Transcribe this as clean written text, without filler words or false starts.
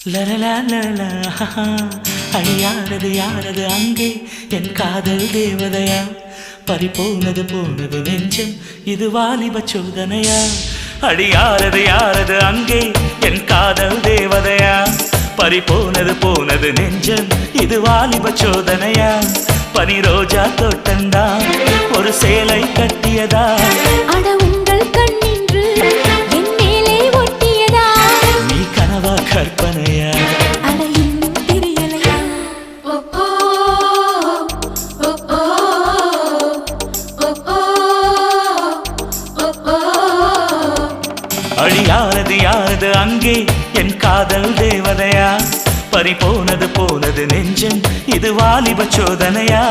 லலலா லலலா அழியாரது யாரது அங்கே என் காதல் தேவதையா பறிபோனது போனது நெஞ்சம் இது வாலிப சோதனையா அழியாரது யாரது அங்கே என் காதல் தேவதையா பறிபோனது போனது நெஞ்சம் இது வாலிப சோதனையா பனி ரோஜா தோட்டந்தா ஒரு சேலை கட்டியதா அட உங்கள் கண்ணின்று என் மேலே ஒட்டியதா நீ கனவா கற்பனையா அட இன்னும் தெரியலையா ஓ ஓ ஓ ஓ ஓ ஓ அழியாரது யாரது அங்கே என் காதல் தேவதையா பறிபோனது போனது நெஞ்சம் இது வாலிப சோதனையா